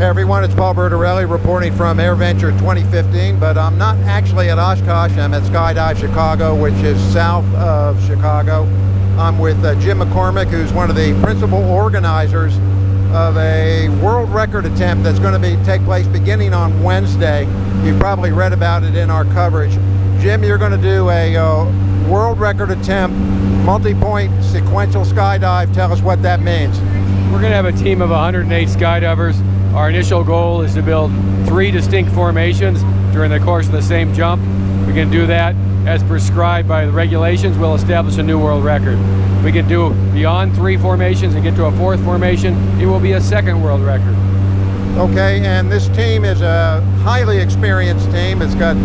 Hey everyone, it's Paul Bertorelli reporting from AirVenture 2015, but I'm not actually at Oshkosh. I'm at Skydive Chicago, which is south of Chicago. I'm with Jim McCormick, who's one of the principal organizers of a world record attempt that's going to take place beginning on Wednesday. You probably read about it in our coverage. Jim, you're going to do a world record attempt, multi-point sequential skydive. Tell us what that means. We're going to have a team of 108 skydivers. Our initial goal is to build 3 distinct formations during the course of the same jump. We can do that as prescribed by the regulations. We'll establish a new world record. We can do beyond 3 formations and get to a 4th formation. It will be a 2nd world record. Okay, and this team is a highly experienced team. It's got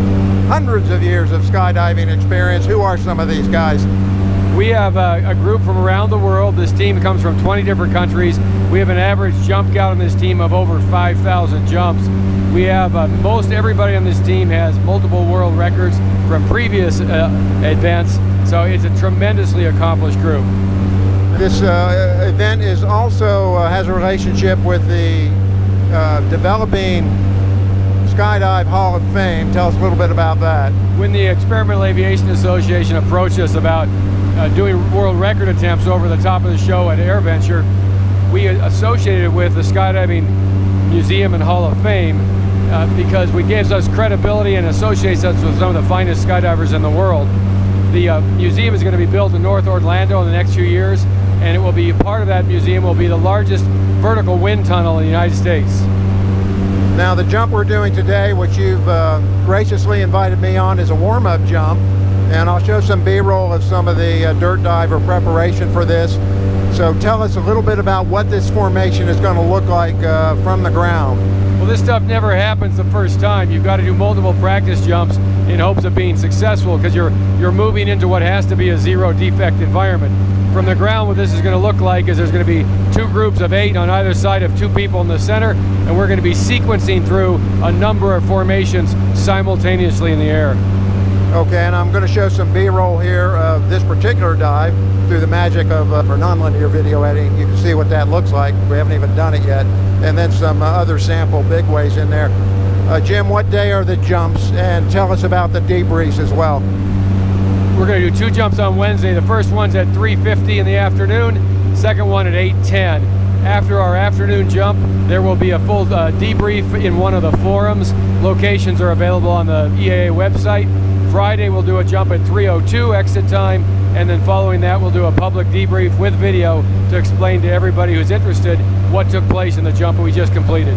hundreds of years of skydiving experience. Who are some of these guys? We have a group from around the world. This team comes from 20 different countries. We have an average jump count on this team of over 5,000 jumps. We have most everybody on this team has multiple world records from previous events, so it's a tremendously accomplished group. This event is also has a relationship with the developing Skydive Hall of Fame. Tell us a little bit about that. When the Experimental Aviation Association approached us about doing world record attempts over the top of the show at AirVenture, we associated it with the Skydiving Museum and Hall of Fame because it gives us credibility and associates us with some of the finest skydivers in the world. The museum is going to be built in North Orlando in the next few years, and it will be part of that museum will be the largest vertical wind tunnel in the United States. Now the jump we're doing today, which you've graciously invited me on, is a warm-up jump, and I'll show some B-roll of some of the dirt diver preparation for this. So tell us a little bit about what this formation is going to look like from the ground. Well, this stuff never happens the first time. You've got to do multiple practice jumps in hopes of being successful because you're moving into what has to be a zero defect environment. From the ground, what this is going to look like is there's going to be 2 groups of 8 on either side of 2 people in the center, and we're going to be sequencing through a number of formations simultaneously in the air. Okay, and I'm going to show some B-roll here of this particular dive through the magic of for nonlinear video editing. You can see what that looks like. We haven't even done it yet. And then some other sample big ways in there. Jim, what day are the jumps? And tell us about the debriefs as well. We're going to do 2 jumps on Wednesday. The first one's at 3:50 in the afternoon, second one at 8:10. After our afternoon jump, there will be a full debrief in one of the forums. Locations are available on the EAA website. Friday, we'll do a jump at 3:02 exit time, and then following that, we'll do a public debrief with video to explain to everybody who's interested what took place in the jump we just completed.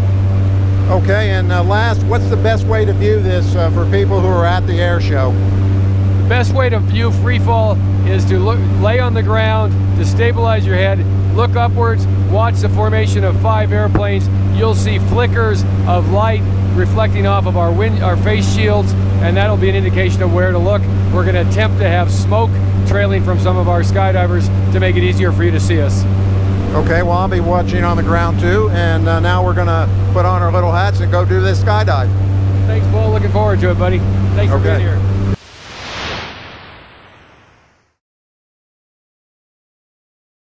Okay, and last, what's the best way to view this for people who are at the air show? The best way to view freefall is to lay on the ground, to stabilize your head, look upwards, watch the formation of 5 airplanes. You'll see flickers of light reflecting off of our face shields, and that'll be an indication of where to look. We're going to attempt to have smoke trailing from some of our skydivers to make it easier for you to see us. Okay, well, I'll be watching on the ground too, and now we're going to put on our little hats and go do this skydive. Thanks, Paul. Looking forward to it, buddy. Thanks for being here.